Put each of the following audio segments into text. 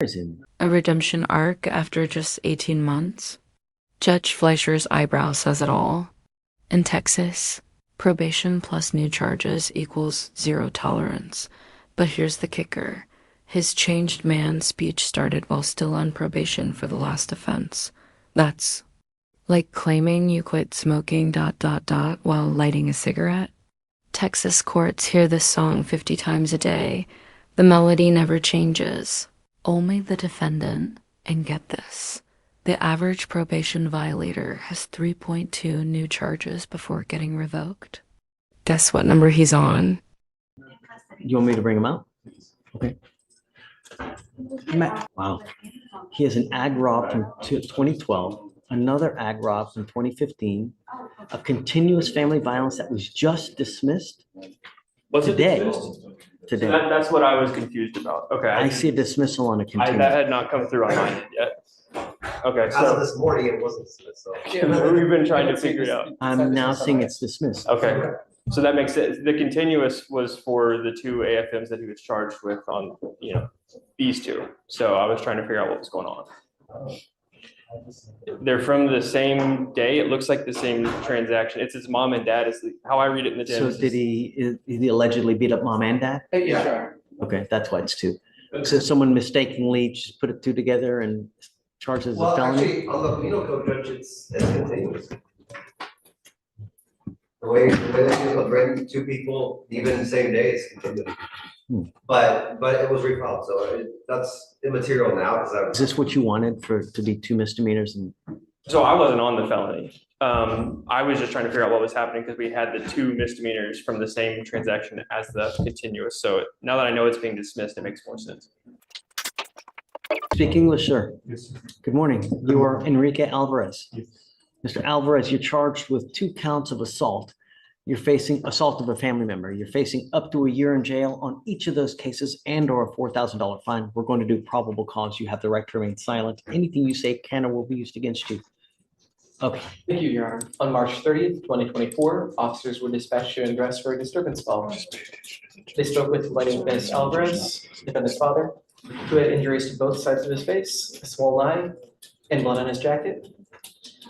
is in. A redemption arc after just 18 months? Judge Fleischer's eyebrow says it all. In Texas, probation plus new charges equals zero tolerance. But here's the kicker. His changed man speech started while still on probation for the last offense. That's like claiming you quit smoking ... while lighting a cigarette. Texas courts hear this song 50 times a day. The melody never changes. Only the defendant, and get this, the average probation violator has 3.2 new charges before getting revoked. Guess what number he's on? You want me to bring him out? Okay. Wow. He has an ag rob from 2012, another ag rob from 2015, a continuous family violence that was just dismissed Was it today. dismissed? Today. So that's what I was confused about. Okay. I see a dismissal on a that continuous. had not come through on mine yet. Okay, As of so this morning, it wasn't dismissed, so. we've been trying to figure it out. I'm now seeing it's dismissed. Okay, so that makes sense. The continuous was for the two AFMs that he was charged with on, these two. So I was trying to figure out what was going on. They're from the same day. It looks like the same transaction. It's his mom and dad is how I read it in the So Genesis. did he allegedly beat up mom and dad? Yeah, sure. Okay, that's why it's two. So someone mistakenly just put it two together and charged as a Well, felony? actually, on the penal code, Judge, it's continuous. The way it's written, two people, even the same day is continuous. But it was refiled, so that's immaterial now, Is because this what you wanted to be two misdemeanors? And So I wasn't on the felony. I was just trying to figure out what was happening because we had the two misdemeanors from the same transaction as the continuous. So now that I know it's being dismissed, it makes more sense. speak English, sir. Yes. Good morning. You are Enrique Alvarez. Mr. Alvarez, you're charged with 2 counts of assault. You're facing assault of a family member. You're facing up to a year in jail on each of those cases and/or a $4,000 fine. We're going to do probable cause. You have the right to remain silent. Anything you say can or will be used against you. Okay. Thank you, Your Honor. On March 30th, 2024, officers were dispatched to address for a disturbance call. They spoke with complainant Ms. Alvarez, defendant's father, who had injuries to both sides of his face, a swollen eye, and blood on his jacket.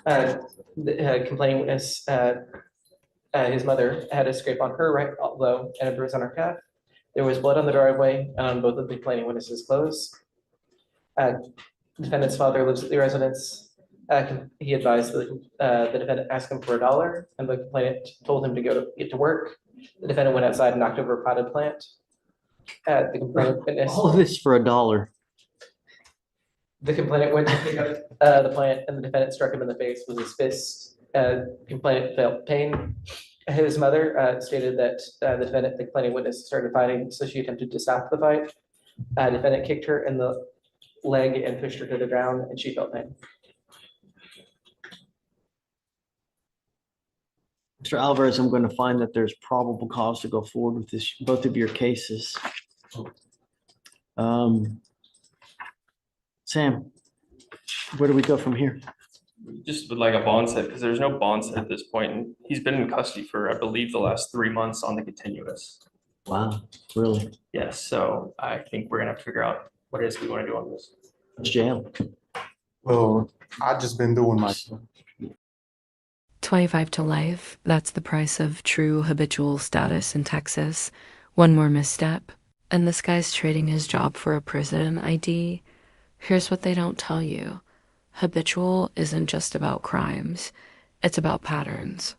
The complaining witness, his mother, had a scrape on her right elbow and a bruise on her calf. There was blood on the driveway and on both of the complaining witness's clothes. Defendant's father lives at the residence. He advised the defendant asked him for $1, and the complainant told him to get to work. The defendant went outside and knocked over a potted plant. The complainant witness. All of this for $1. The complainant went to pick up the plant, and the defendant struck him in the face with his fist. Complainant felt pain. His mother stated that the complaining witness started fighting, so she attempted to stop the fight. Defendant kicked her in the leg and pushed her to the ground, and she felt pain. Mr. Alvarez, I'm going to find that there's probable cause to go forward with this, both of your cases. Sam, where do we go from here? Just with like a bond set, because there's no bond set at this point, and he's been in custody for, I believe, the last 3 months on the continuous. Wow, really? Yes, so I think we're gonna have to figure out what it is we want to do on this. It's jail. Well, I just been doing my. 25 to life, that's the price of true habitual status in Texas. One more misstep, and this guy's trading his job for a prison ID. Here's what they don't tell you. Habitual isn't just about crimes, it's about patterns.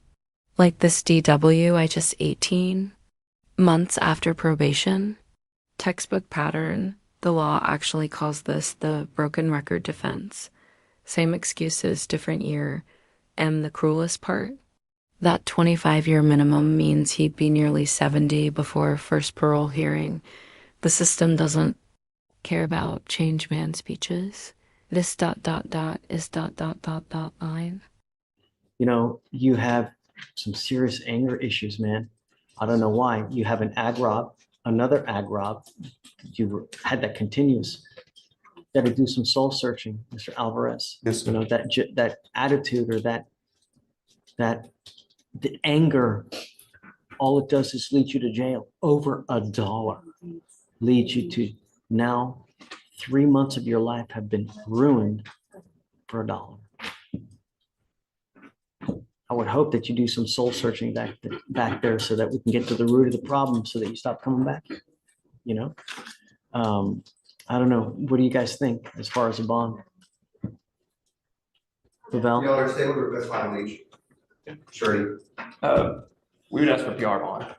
Like this DW I just 18 months after probation. Textbook pattern, the law actually calls this the broken record defense. Same excuses, different year. And the cruelest part? That 25-year minimum means he'd be nearly 70 before first parole hearing. The system doesn't care about change man speeches. This ... is ... line. You know, you have some serious anger issues, man. I don't know why. You have an ag rob, another ag rob. You had that continuous. Got to do some soul searching, Mr. Alvarez. Yes, sir. You know, that attitude or that the anger, all it does is lead you to jail. Over $1 leads you to now 3 months of your life have been ruined for $1. I would hope that you do some soul searching back there so that we can get to the root of the problem so that you stop coming back, you know? I don't know. What do you guys think as far as a bond? Pavel? You understand what we're filing each? Sure. We would ask for PR bond.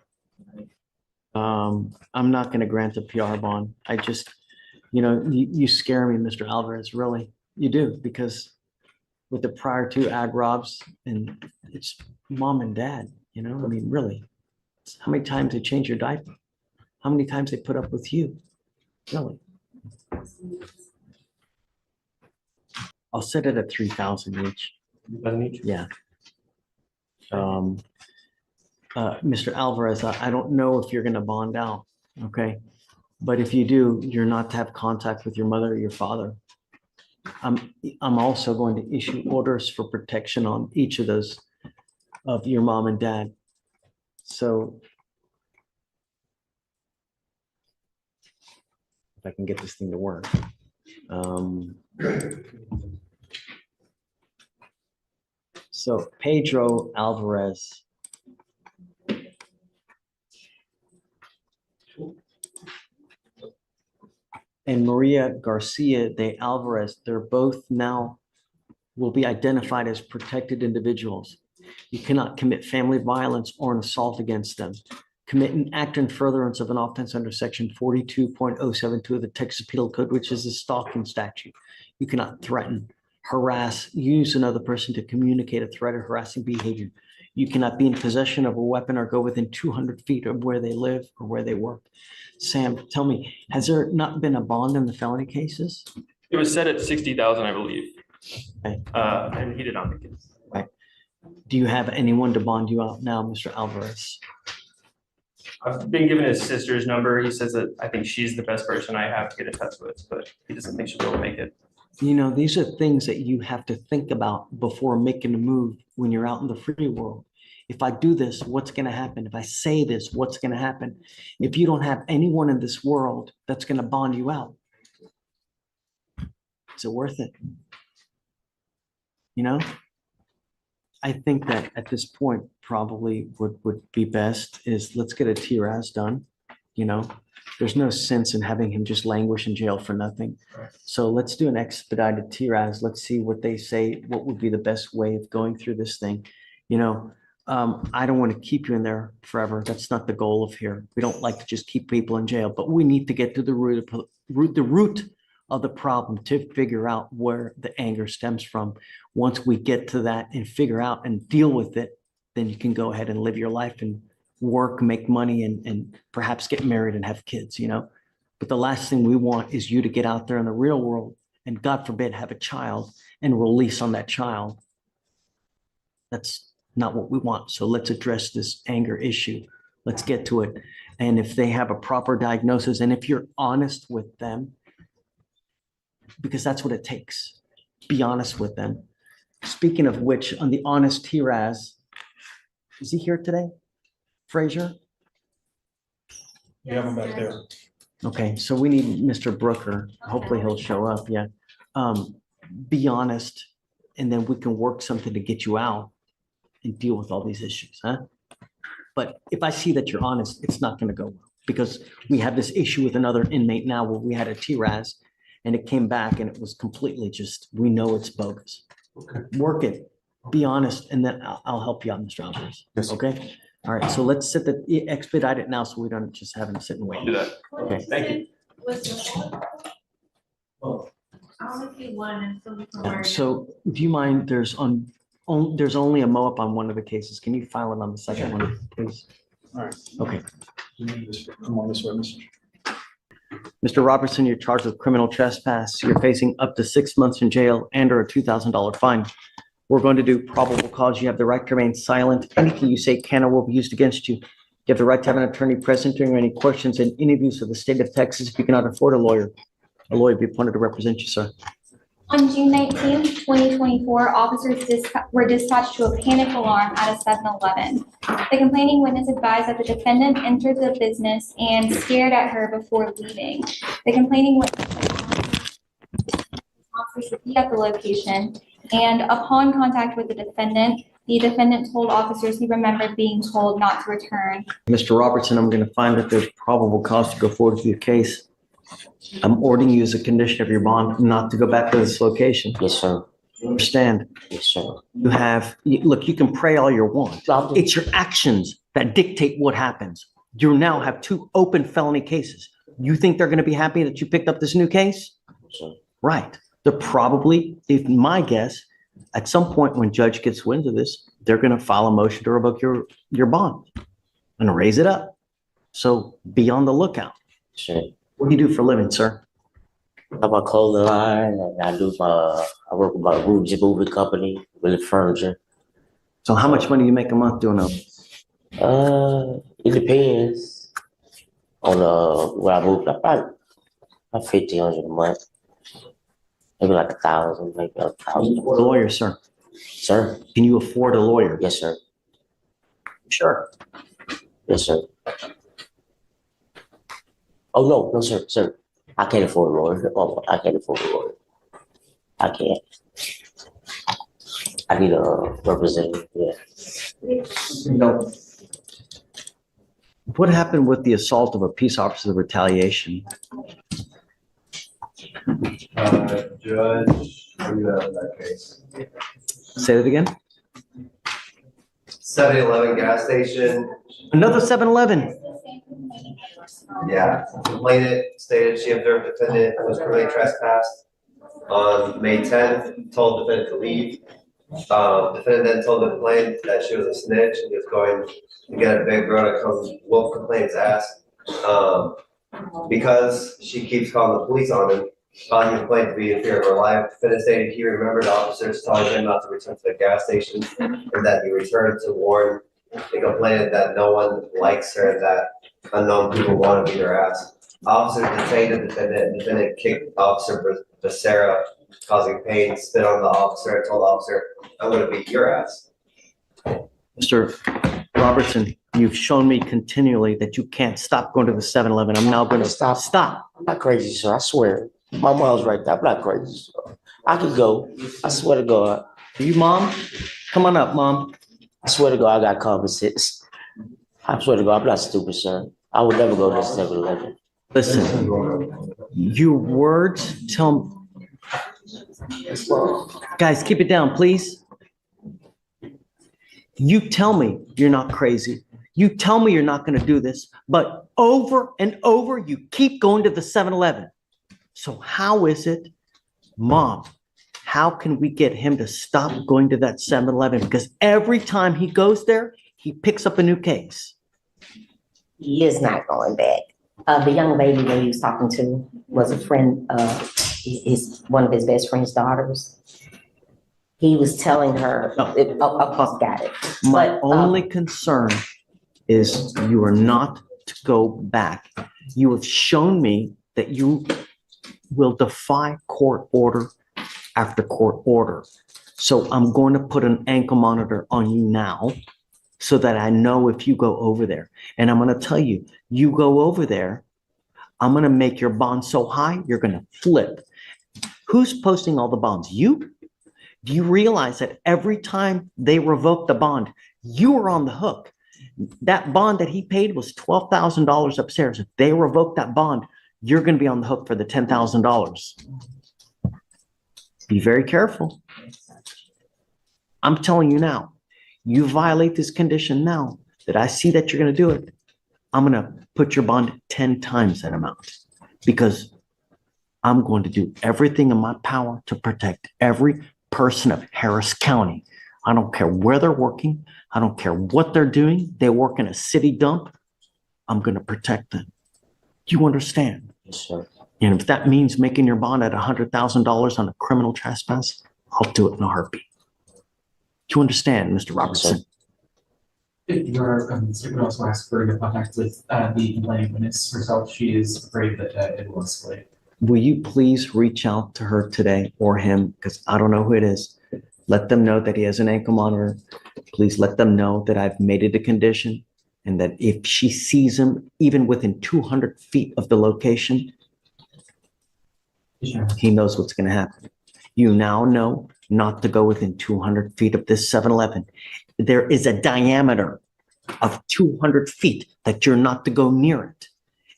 I'm not going to grant a PR bond. I just, you scare me, Mr. Alvarez, really. You do, because with the prior two ag robs, and it's mom and dad, I mean, really. How many times they change your diaper? How many times they put up with you? Really? I'll set it at 3,000 each. Yeah. Mr. Alvarez, I don't know if you're going to bond out, okay? But if you do, you're not to have contact with your mother or your father. I'm also going to issue orders for protection on each of those of your mom and dad. So if I can get this thing to work. So Pedro Alvarez. And Maria Garcia de Alvarez, they're both now will be identified as protected individuals. You cannot commit family violence or an assault against them. Commit an act in furtherance of an offense under section 42.072 of the Texas Penal Code, which is a stalking statute. You cannot threaten, harass, use another person to communicate a threat or harassing behavior. You cannot be in possession of a weapon or go within 200 feet of where they live or where they work. Sam, tell me, has there not been a bond in the felony cases? It was set at 60,000, I believe. Okay. And he did not make it. Right. Do you have anyone to bond you out now, Mr. Alvarez? I've been given his sister's number. He says that I think she's the best person I have to get in touch with, but he doesn't think she'll be able to make it. These are things that you have to think about before making a move when you're out in the free world. If I do this, what's going to happen? If I say this, what's going to happen? If you don't have anyone in this world that's going to bond you out, is it worth it? I think that at this point, probably would be best is let's get a TRAS done. There's no sense in having him just languish in jail for nothing. So let's do an expedited TRAS. Let's see what they say, what would be the best way of going through this thing. I don't want to keep you in there forever. That's not the goal of here. We don't like to just keep people in jail, but we need to get to the root of the problem to figure out where the anger stems from. Once we get to that and figure out and deal with it, then you can go ahead and live your life and work, make money, and perhaps get married and have kids, But the last thing we want is you to get out there in the real world and, God forbid, have a child and release on that child. That's not what we want. So let's address this anger issue. Let's get to it. And if they have a proper diagnosis, and if you're honest with them, because that's what it takes, be honest with them. Speaking of which, on the honest TRAS, is he here today? Frazier? You have them back there. Okay, so we need Mr. Brooker. Hopefully he'll show up. Yeah. Be honest, and then we can work something to get you out and deal with all these issues, huh? But if I see that you're honest, it's not going to go well, because we have this issue with another inmate now where we had a TRAS and it came back and it was completely just, we know it's bogus. Okay. Work it, be honest, and then I'll help you out, Mr. Alvarez. Yes. Okay. All right. So let's expedite it now so we don't just have him sit and wait. Do that. Okay. Thank you. I'll only see one and so we can worry. So do you mind, there's only a mo-up on one of the cases. Can you file it on the second one, please? All right. Okay. I'm on this witness. Mr. Robertson, you're charged with criminal trespass. You're facing up to 6 months in jail and or a $2,000 fine. We're going to do probable cause. You have the right to remain silent. Anything you say can or will be used against you. You have the right to have an attorney present during any questions and interviews of the state of Texas. If you cannot afford a lawyer will be appointed to represent you, sir. On June 19th, 2024, officers were dispatched to a panic alarm at a 7-Eleven. The complaining witness advised that the defendant entered the business and stared at her before leaving. The complaining witness officers to be at the location. And upon contact with the defendant told officers he remembered being told not to return. Mr. Robertson, I'm going to find that there's probable cause to go forward with your case. I'm ordering you as a condition of your bond not to go back to this location. Yes, sir. You understand? Yes, sir. Look, you can pray all you want. It's your actions that dictate what happens. You now have 2 open felony cases. You think they're going to be happy that you picked up this new case? Sir. Right. They're probably, if my guess, at some point when judge gets wind of this, they're going to file a motion to revoke your bond and raise it up. So be on the lookout. Sure. What do you do for a living, sir? I have a clothing line, and I work with my moving company with furniture. So how much money do you make a month doing that? It depends on where I move. About 1,500 a month, maybe like 1,000, maybe 1,000. A lawyer, sir. Sir? Can you afford a lawyer? Yes, sir. Sure. Yes, sir. Oh no, sir. I can't afford a lawyer. Oh, I can't afford a lawyer. I can't. I need a representative. Yeah. No. What happened with the assault of a peace officer retaliation? Judge, who you have in that case? Say that again? 7-Eleven gas station. Another 7-Eleven. Yeah, complainant stated she observed defendant was criminally trespassed on May 10th, told defendant to leave. Defendant then told the complainant that she was a snitch and he was going to get a big bro to come whoop complainant's ass. Because she keeps calling the police on him, calling the complainant to be in fear of her life. Defendant stated he remembered officers telling him not to return to the gas station and that he returned to warn the complainant that no one likes her and that unknown people want to beat her ass. Officer detained the defendant and defendant kicked Officer Becerra, causing pain, spit on the officer and told the officer, I'm going to beat your ass. Mr. Robertson, you've shown me continually that you can't stop going to the 7-Eleven. I'm now going to stop. I'm not crazy, sir. I swear. My mom's right there. I'm not crazy, sir. I can go. I swear to God. You, Mom? Come on up, Mom. I swear to God, I got common sense. I swear to God, I'm not stupid, sir. I would never go to 7-Eleven. Listen, your words tell me. Guys, keep it down, please. You tell me you're not crazy. You tell me you're not going to do this, but over and over, you keep going to the 7-Eleven. So how is it, Mom, how can we get him to stop going to that 7-Eleven? Because every time he goes there, he picks up a new case. He is not going back. The young lady that he was talking to was a friend of one of his best friend's daughters. He was telling her, got it. My But, only concern is you are not to go back. You have shown me that you will defy court order after court order. So I'm going to put an ankle monitor on you now so that I know if you go over there. And I'm going to tell you, you go over there, I'm going to make your bond so high, you're going to flip. Who's posting all the bonds? You? Do you realize that every time they revoke the bond, you are on the hook? That bond that he paid was $12,000 upstairs. If they revoke that bond, you're going to be on the hook for the $10,000. Be very careful. I'm telling you now, you violate this condition now that I see that you're going to do it, I'm going to put your bond 10 times that amount because I'm going to do everything in my power to protect every person of Harris County. I don't care where they're working. I don't care what they're doing. They work in a city dump. I'm going to protect them. Do you understand? Yes, sir. And if that means making your bond at $100,000 on a criminal trespass, I'll do it in a heartbeat. Do you understand, Mr. Robertson? Your statement also asked for the contact with the complaining witness herself. She is afraid that it will escalate. Will you please reach out to her today or him? Because I don't know who it is. Let them know that he has an ankle monitor. Please let them know that I've made it a condition and that if she sees him even within 200 feet of the location, Sure. he knows what's going to happen. You now know not to go within 200 feet of this 7-Eleven. There is a diameter of 200 feet that you're not to go near it.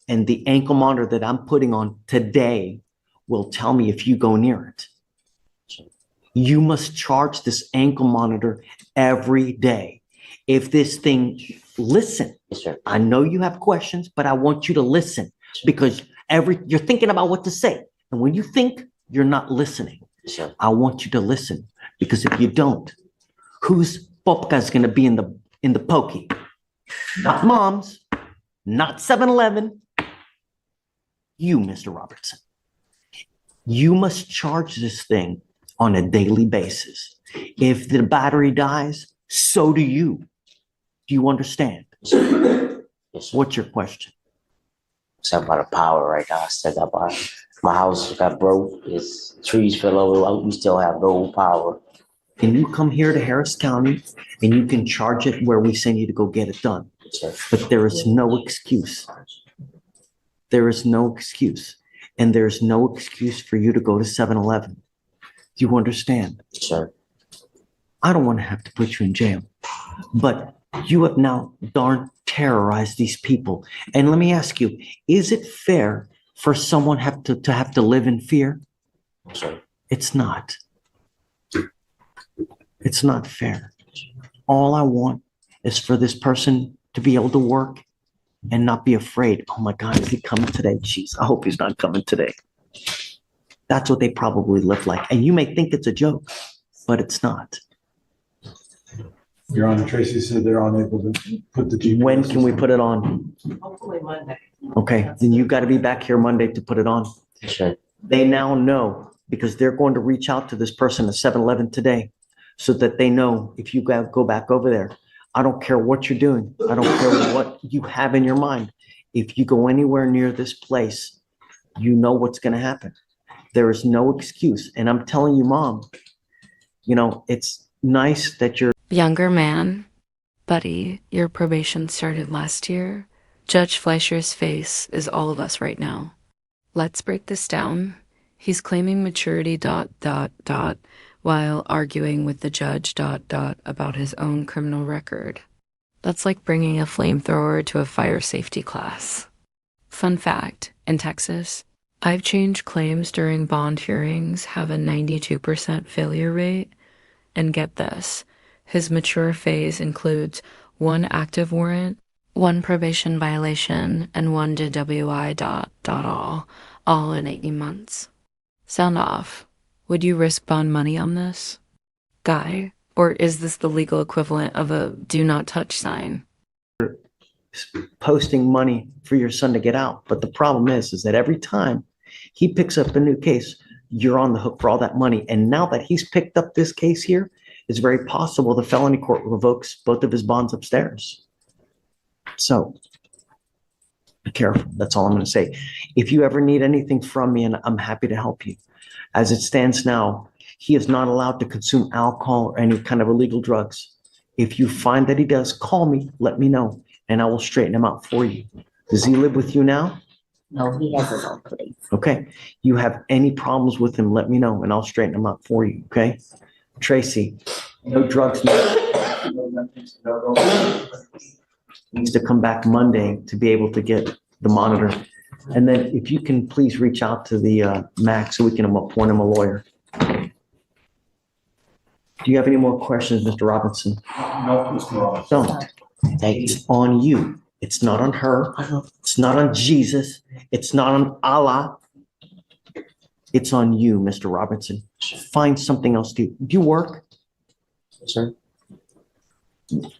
And the ankle monitor that I'm putting on today will tell me if you go near it. You must charge this ankle monitor every day. If this thing, listen, Yes, sir. I know you have questions, but I want you to listen because you're thinking about what to say. And when you think, you're not listening. Yes, sir. I want you to listen because if you don't, whose popka is going to be in the pokey? Not mom's, not 7-Eleven. You, Mr. Robertson. You must charge this thing on a daily basis. If the battery dies, so do you. Do you understand? Yes, sir. Yes, sir. What's your question? Except about the power right now. I still got my house got broke. Its trees fell over. We still have no power. Can you come here to Harris County and you can charge it where we send you to go get it done? Yes, sir. But there is no excuse. There is no excuse. And there's no excuse for you to go to 7-Eleven. Do you understand? Yes, sir. I don't want to have to put you in jail, but you have now darn terrorized these people. And let me ask you, is it fair for someone to have to live in fear? Yes, sir. It's not. It's not fair. All I want is for this person to be able to work and not be afraid. Oh my God, is he coming today? Jeez, I hope he's not coming today. That's what they probably live like. And you may think it's a joke, but it's not. Your Honor, Tracy said they're unable to put the GPS. When can we put it on? Hopefully Monday. Okay, then you've got to be back here Monday to put it on. Yes, sir. They now know because they're going to reach out to this person at 7-Eleven today so that they know if you go back over there. I don't care what you're doing. I don't care what you have in your mind. If you go anywhere near this place, you know what's going to happen. There is no excuse. And I'm telling you, Mom, it's nice that you're Younger man, buddy, your probation started last year. Judge Fleischer's face is all of us right now. Let's break this down. He's claiming maturity ... while arguing with the judge ... about his own criminal record. That's like bringing a flamethrower to a fire safety class. Fun fact, in Texas, I've changed claims during bond hearings have a 92% failure rate. And get this, his mature phase includes 1 active warrant, 1 probation violation, and 1 DWI ... all in 18 months. Sound off. Would you risk bond money on this? Guy, or is this the legal equivalent of a do not touch sign? posting money for your son to get out. But the problem is that every time he picks up a new case, you're on the hook for all that money. And now that he's picked up this case here, it's very possible the felony court revokes both of his bonds upstairs. So be careful. That's all I'm going to say. If you ever need anything from me, and I'm happy to help you. As it stands now, he is not allowed to consume alcohol or any kind of illegal drugs. If you find that he does, call me, let me know, and I will straighten him out for you. Does he live with you now? No, he has his own place. Okay. You have any problems with him, let me know, and I'll straighten him out for you, okay? Tracy, no drugs. Needs to come back Monday to be able to get the monitor. And then if you can please reach out to the MAC so we can appoint him a lawyer. Do you have any more questions, Mr. Robinson? No, Mr. Robinson. Don't. It's on you. It's not on her. It's not on Jesus. It's not on Allah. It's on you, Mr. Robinson. Find something else to do. Do you work? Sir?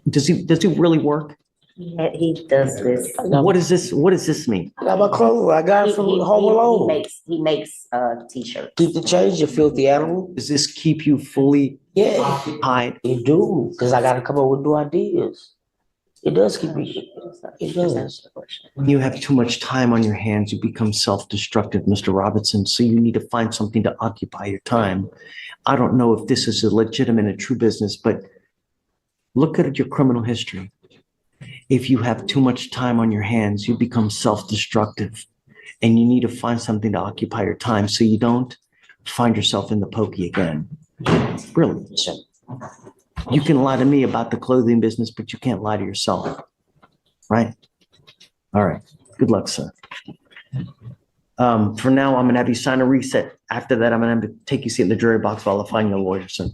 Does he really work? He does this. What is this? What does this mean? I got my clothes. I got it from Home Alone. He makes t-shirts. Keep the change, you filthy animal. Does this keep you fully Yeah, occupied? it do, because I gotta come up with new ideas. It does keep me, it does. When you have too much time on your hands, you become self-destructive, Mr. Robinson. So you need to find something to occupy your time. I don't know if this is a legitimate and true business, but look at your criminal history. If you have too much time on your hands, you become self-destructive, and you need to find something to occupy your time so you don't find yourself in the pokey again. Really. Sure. You can lie to me about the clothing business, but you can't lie to yourself. Right? All right. Good luck, sir. For now, I'm gonna have you sign a reset. After that, I'm gonna have to take you seat in the jury box while I find your lawyer, sir.